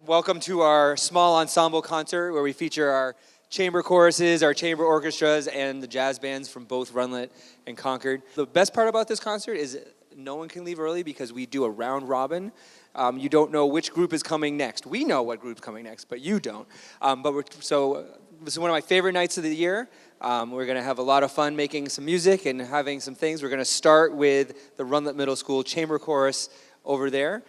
Welcome to our small ensemble concert where we feature our chamber choruses, our chamber orchestras, and the jazz bands from both Runlet and Concord. The best part about this concert is no one can leave early because we do a round robin. You don't know which group is coming next. We know what group's coming next, but you don't. So this is one of my favorite nights of the year. We're going to have a lot of fun making some music and having some things. We're going to start with the Runlet Middle School Chamber Chorus over there.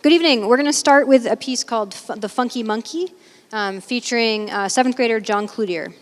Good evening. We're going to start with a piece called The Funky Monkey, featuring 7th grader John Cloutier.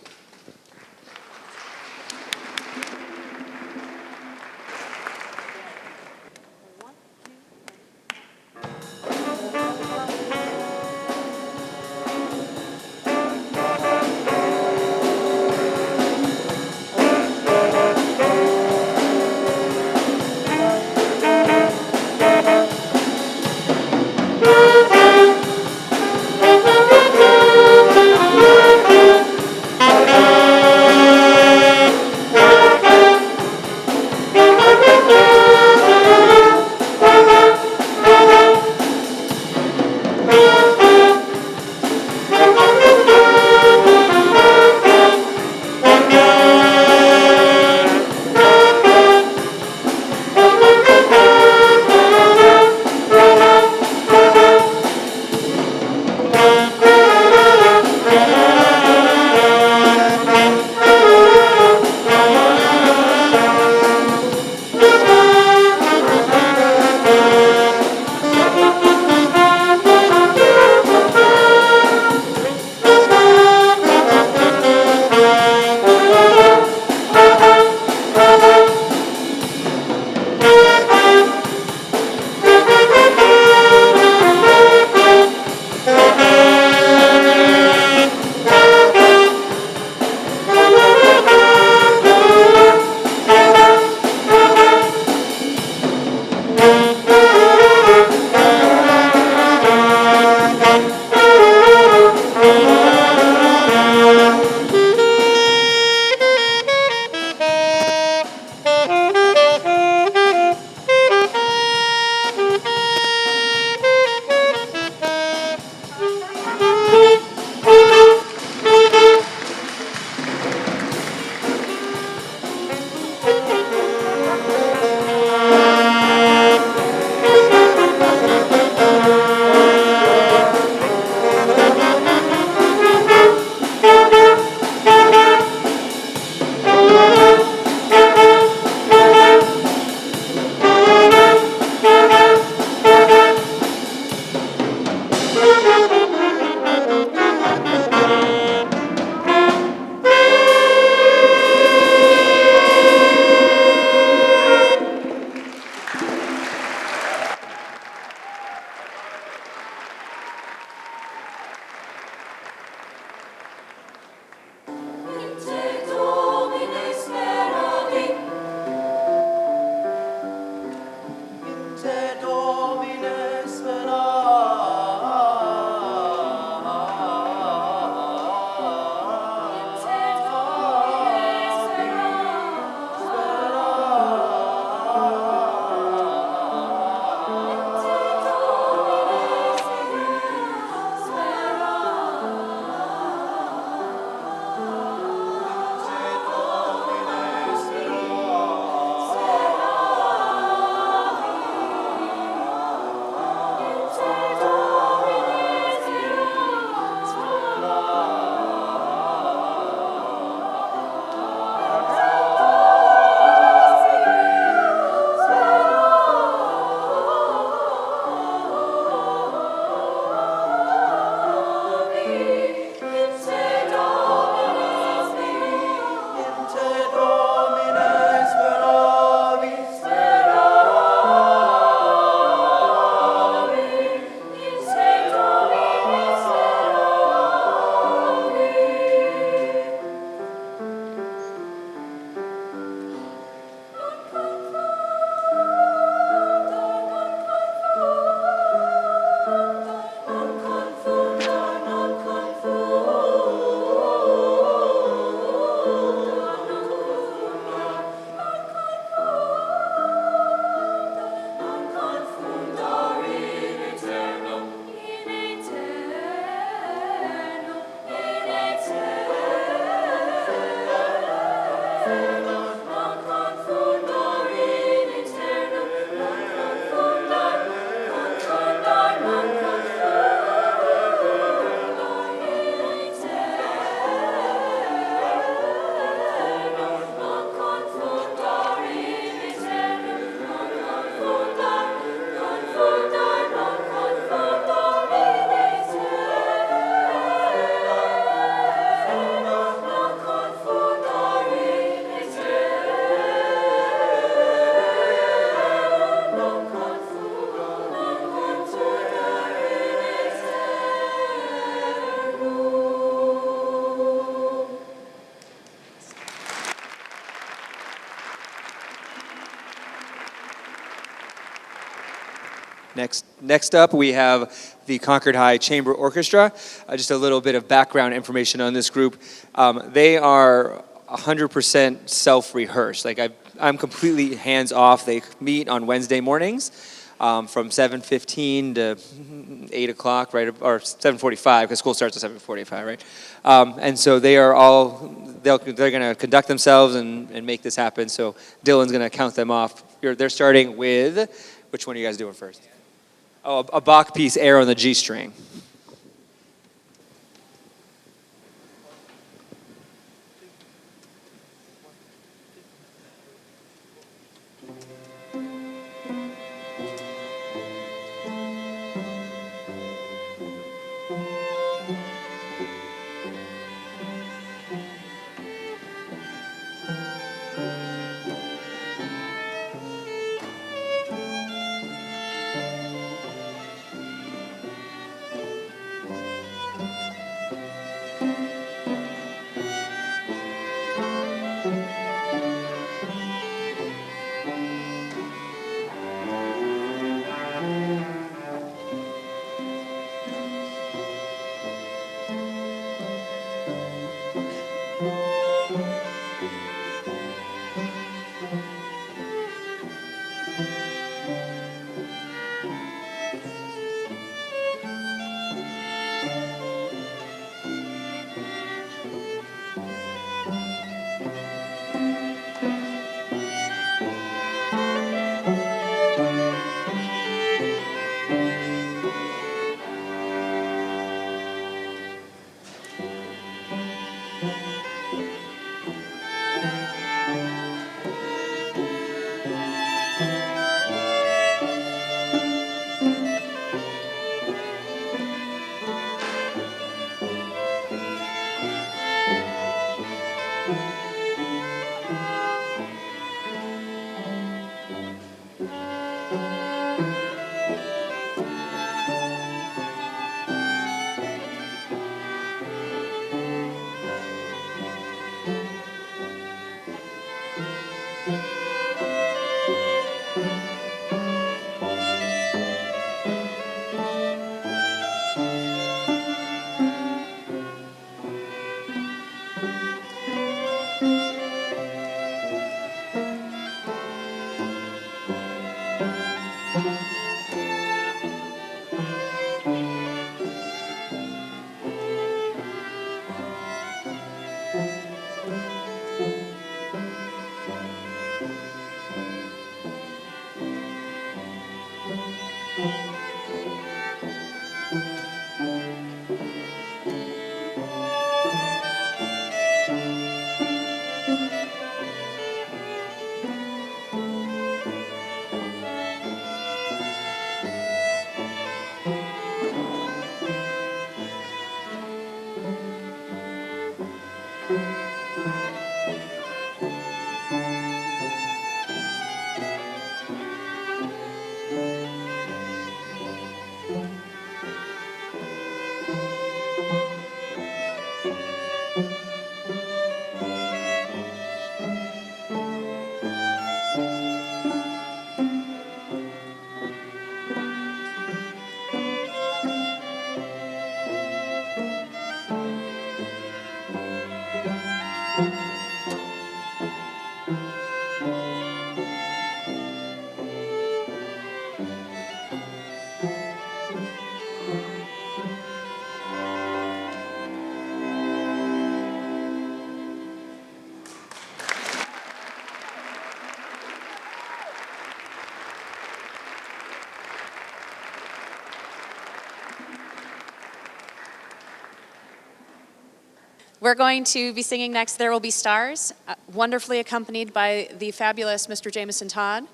Next up, we have the Concord High Chamber Orchestra. Just a little bit of background information on this group. They are 100% self-rehearsed. Like I'm completely hands-off. They meet on Wednesday mornings from 7:15 to 8 o'clock, right, or 7:45 because school starts at 7:45, right? And so they are all they're going to conduct themselves and make this happen. So Dylan's going to count them off. They're starting with, which one are you guys doing first? Oh, a Bach piece, Air on the G string. We're going to be singing next There Will Be Stars, wonderfully accompanied by the fabulous Mr. Jameson Todd,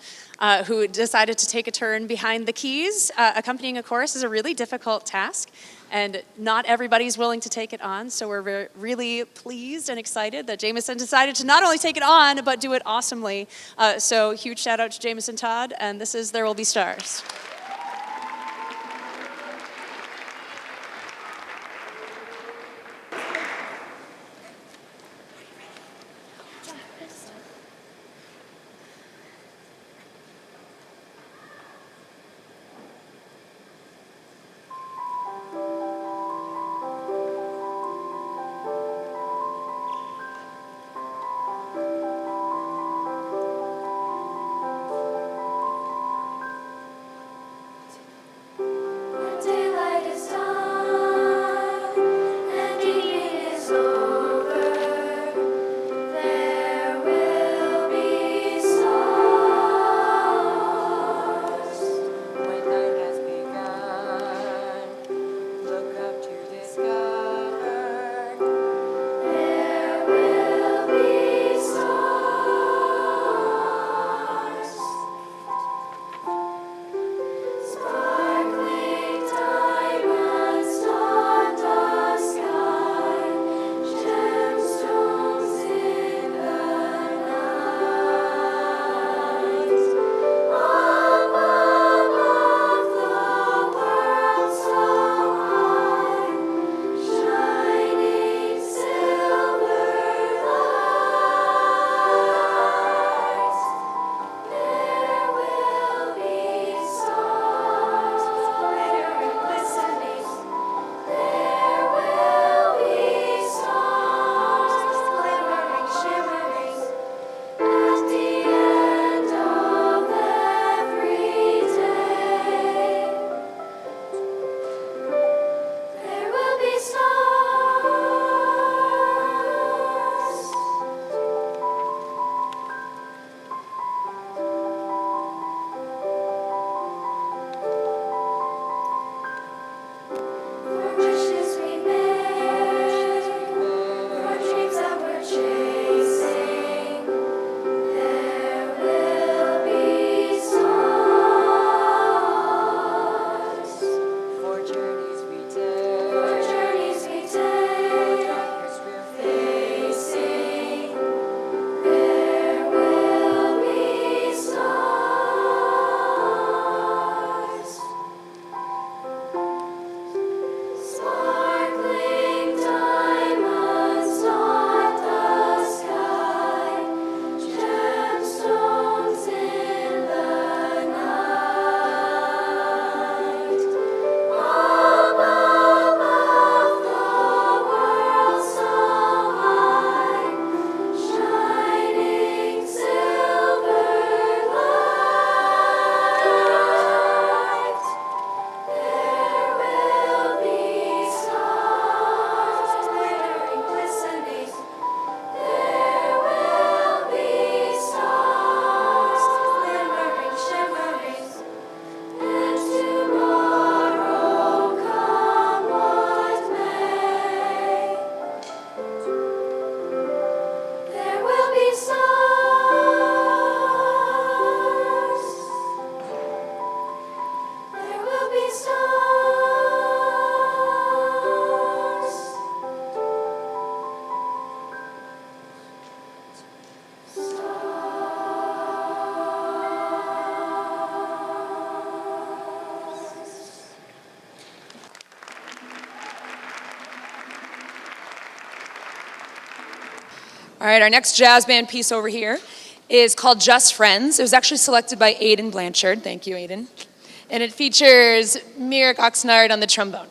who decided to take a turn behind the keys. Accompanying a chorus is a really difficult task, and not everybody's willing to take it on, so we're really pleased and excited that Jameson decided to not only take it on, but do it awesomely. So huge shout out to Jameson Todd, and this is There Will Be Stars. All right, our next jazz band piece over here is called Just Friends. It was actually selected by Aidan Blanchard. Thank you, Aidan. And it features Mirek Oxnard on the trombone.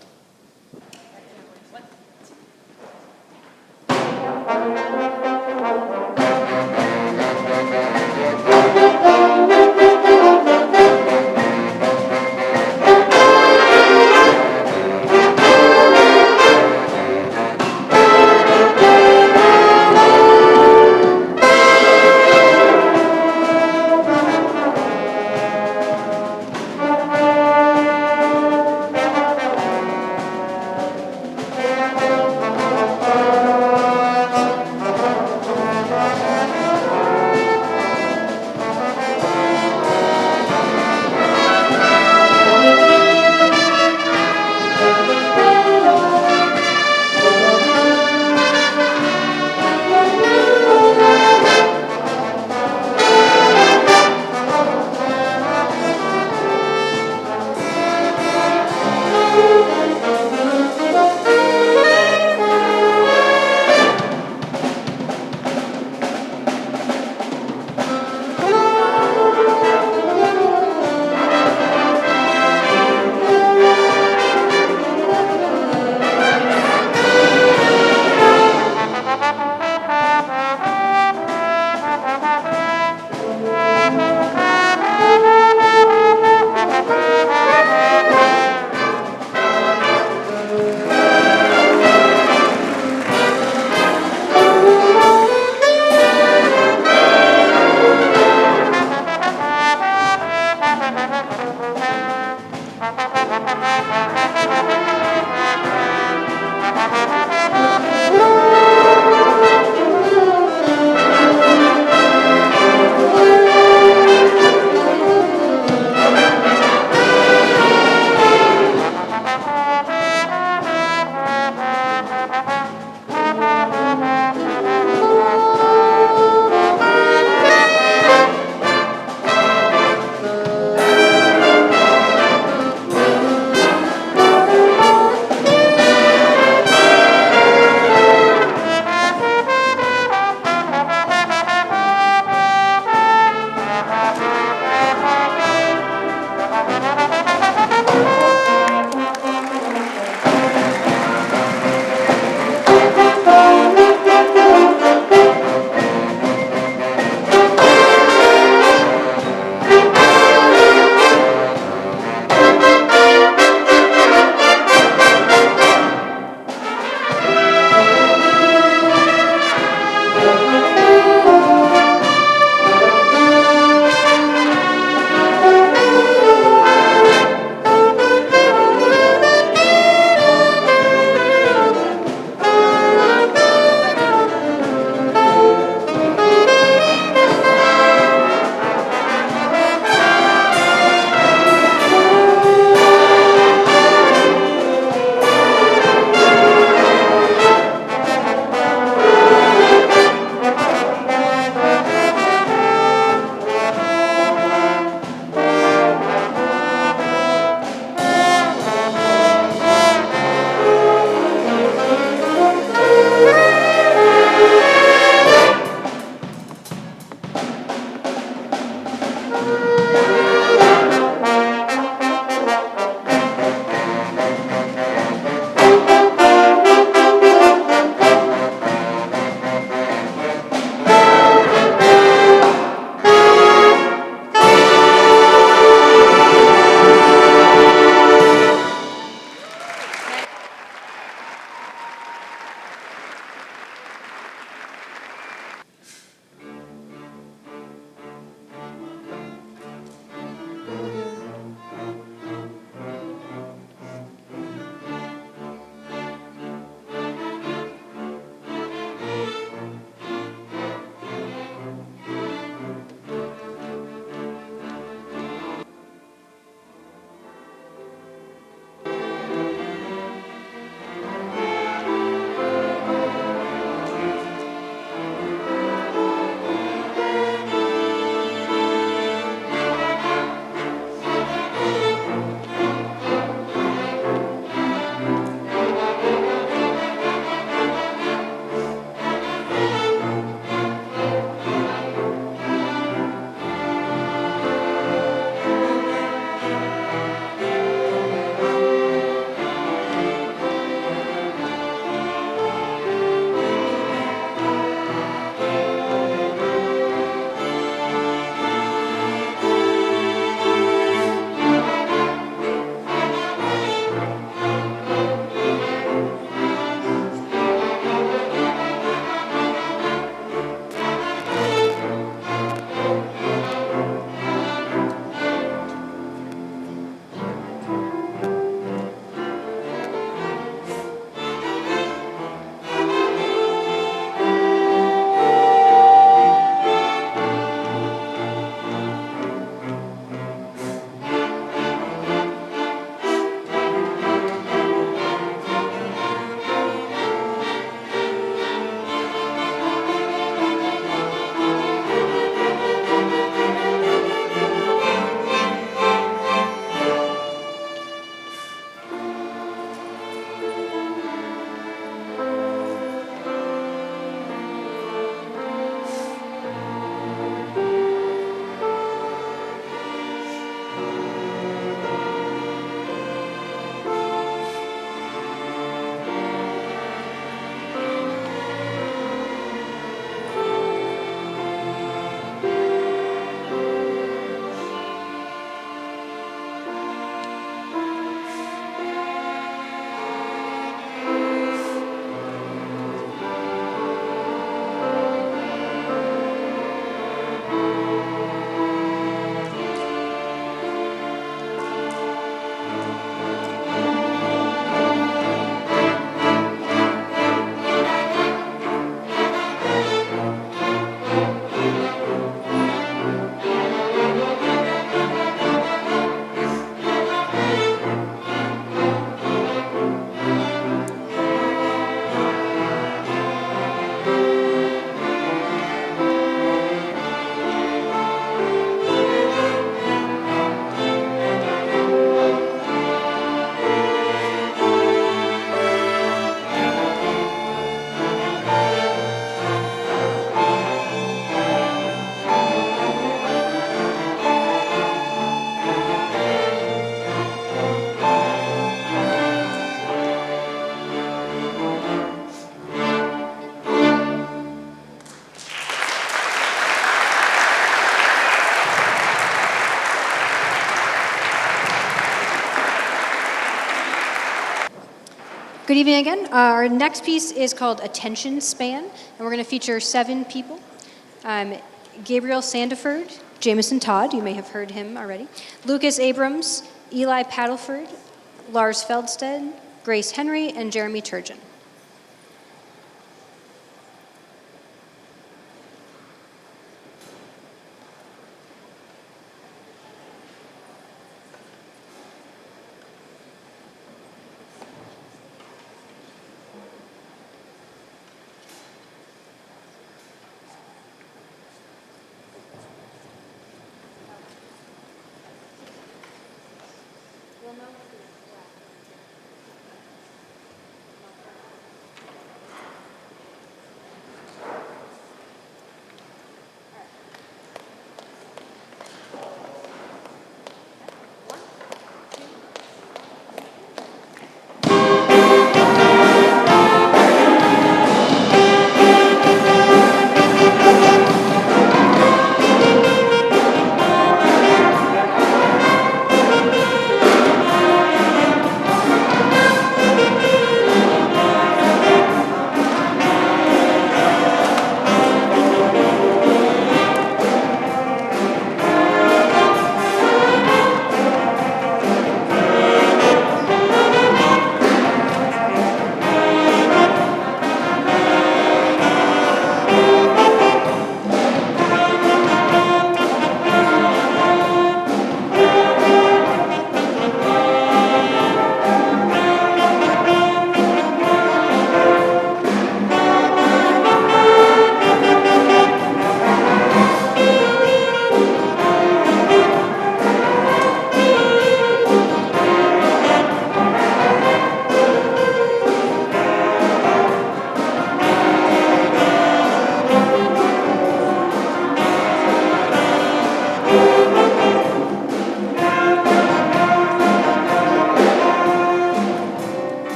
Good evening again. Our next piece is called Attention Span, and we're going to feature 7 people. Gabriel Sandiford, Jameson Todd, you may have heard him already, Lucas Abrams, Eli Paddleford, Lars Feldstead, Grace Henry, and Jeremy Turgeon.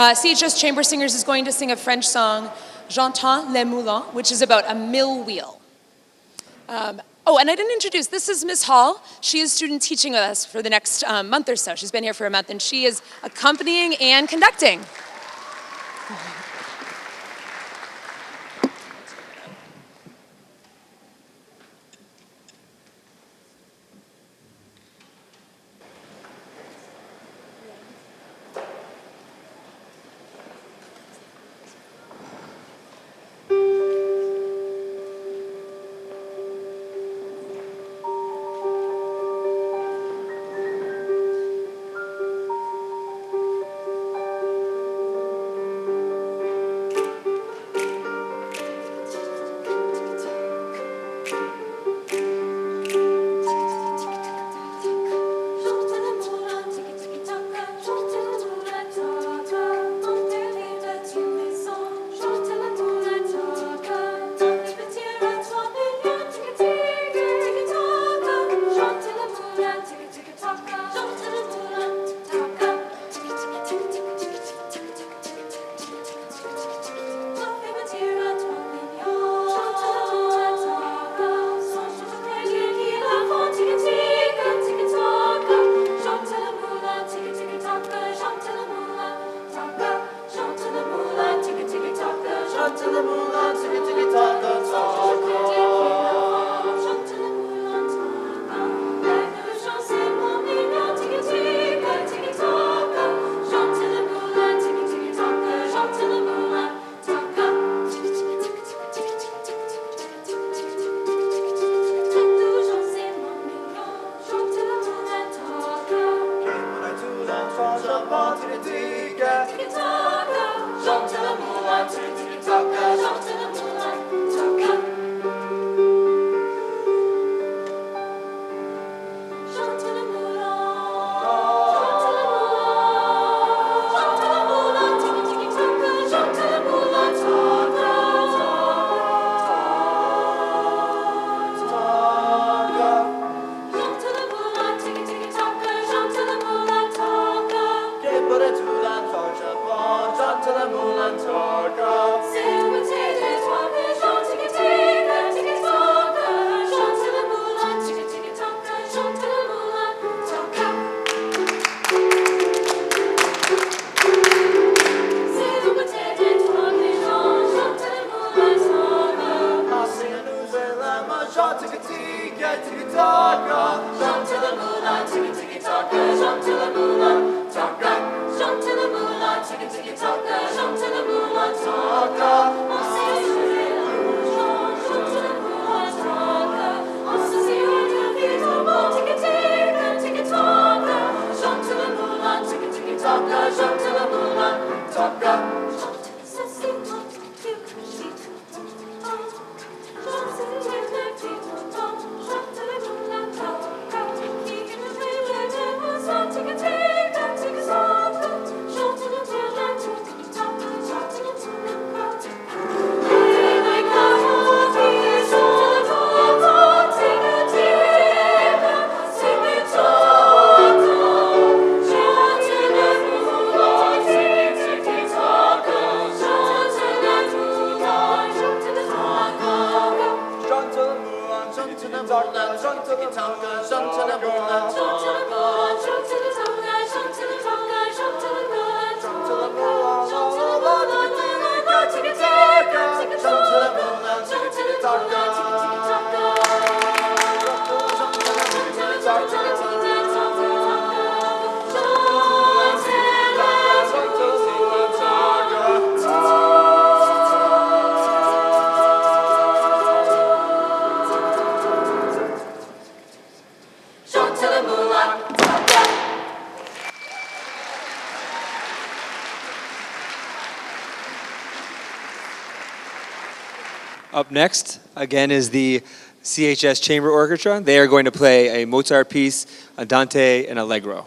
CHS Chamber Singers is going to sing a French song, J'entends les moulins, which is about a mill wheel. Oh, and I didn't introduce, this is Miss Hall. She is student teaching with us for the next month or so. She's been here for a month, and she is accompanying and conducting. Up next, again, is the CHS Chamber Orchestra. They are going to play a Mozart piece, Andante and Allegro.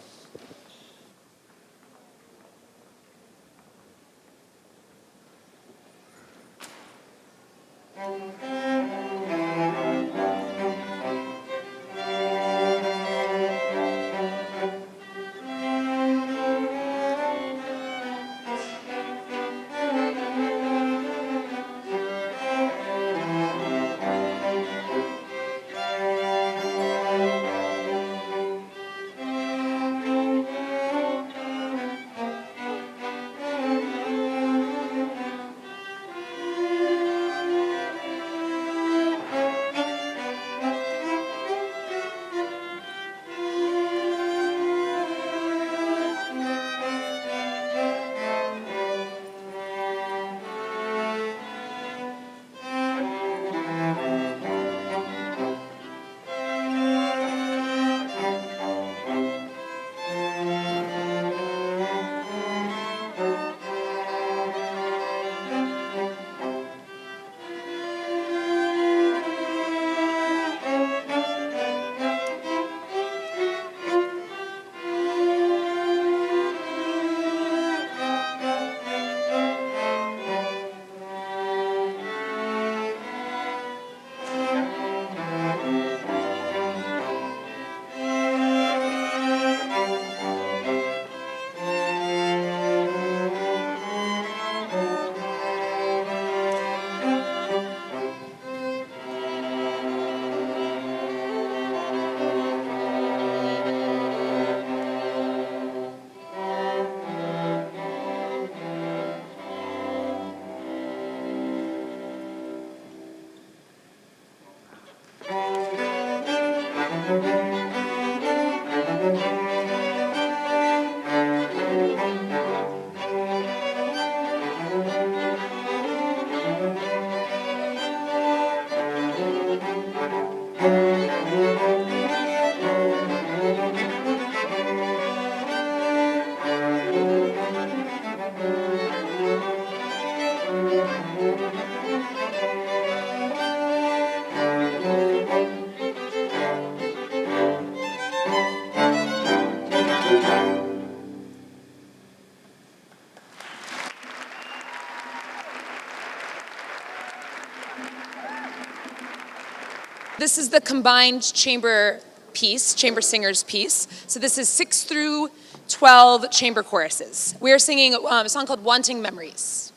This is the combined chamber piece, chamber singers piece. So this is 6 through 12 chamber choruses. We are singing a song called Wanting Memories.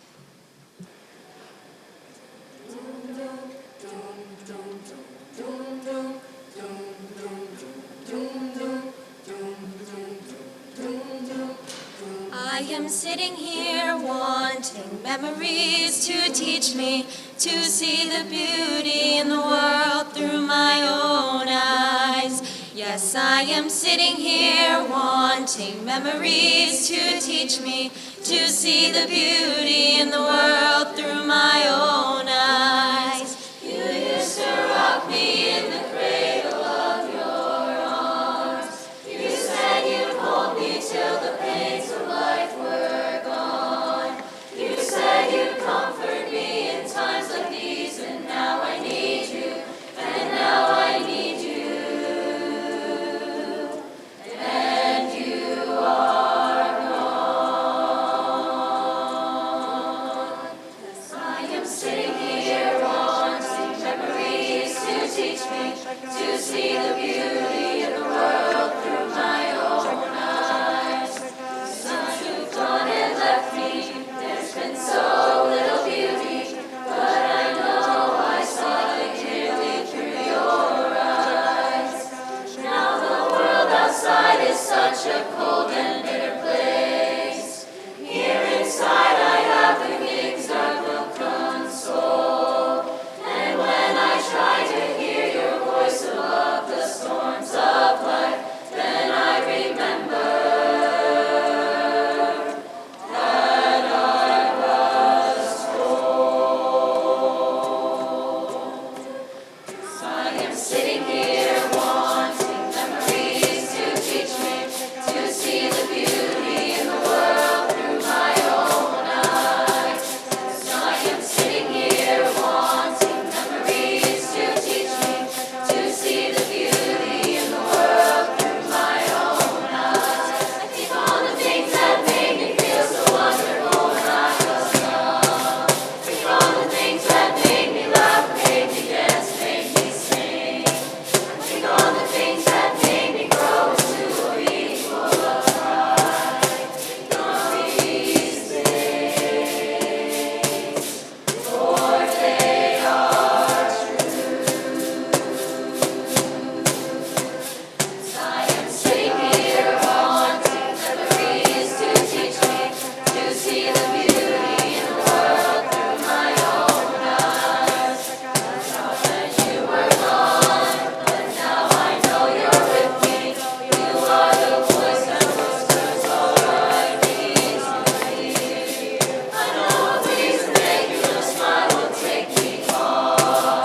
I am sitting here wanting memories to teach me to see the beauty in the world through my own eyes. Yes, I am sitting here wanting memories to teach me to see the beauty in the world through my own eyes. You used to rock me in the cradle of your arms. You said you'd hold me till the pains of life were gone. You said you'd comfort me in times like these, and now I need you, and now I need you. And you are gone. I am sitting here wanting memories to teach me to see the beauty in the world through my own eyes. Since you've gone and left me, there's been so little beauty, but I know I saw it clearly through your eyes. Now the world outside is such a cold and bitter place. Here inside I have the things that will console. And when I try to hear your voice above the storms of life, then I remember that I was told. I am sitting here wanting memories to teach me to see the beauty in the world through my own eyes. I am sitting here wanting memories to teach me to see the beauty in the world through my own eyes. I think on the things that made me feel so wonderful when I was young. I think on the things that made me laugh, made me dance, made me sing. I think on the things that made me grow into a being full of pride. Think on these things, for they are true. I am sitting here wanting memories to teach me to see the beauty in the world through my own eyes. I thought that you were gone, but now I know you're with me. You are the voice that whispers all I need to hear. I know a breeze will make your smile will take me on.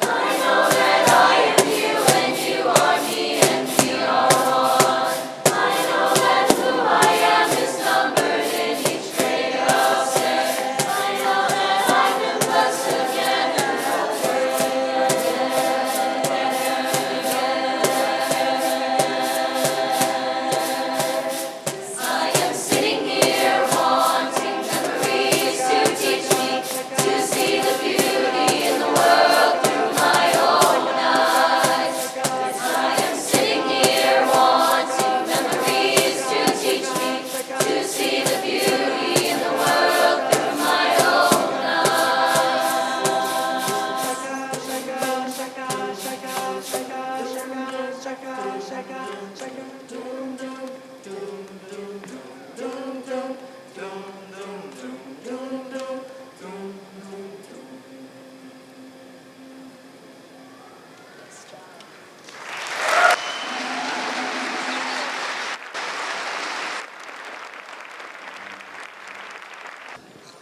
I know that I am you and you are me and we are one. I know that who I am is numbered in each grade of sand. I know that I've been blessed again and I am sitting here wanting memories to teach me to see the beauty in the world through my own eyes. I am sitting here wanting memories to teach me to see the beauty in the world through my own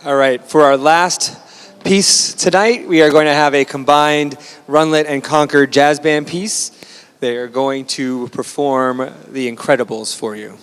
All right, for our last piece tonight, we are going to have a combined Runlet and Concord jazz band piece. They are going to perform The Incredibles for you.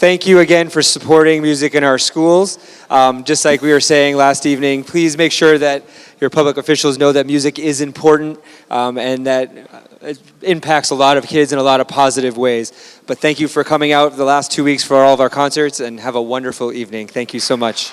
Thank you again for supporting music in our schools. Just like we were saying last evening, please make sure that your public officials know that music is important and that it impacts a lot of kids in a lot of positive ways. But thank you for coming out the last 2 weeks for all of our concerts, and have a wonderful evening. Thank you so much.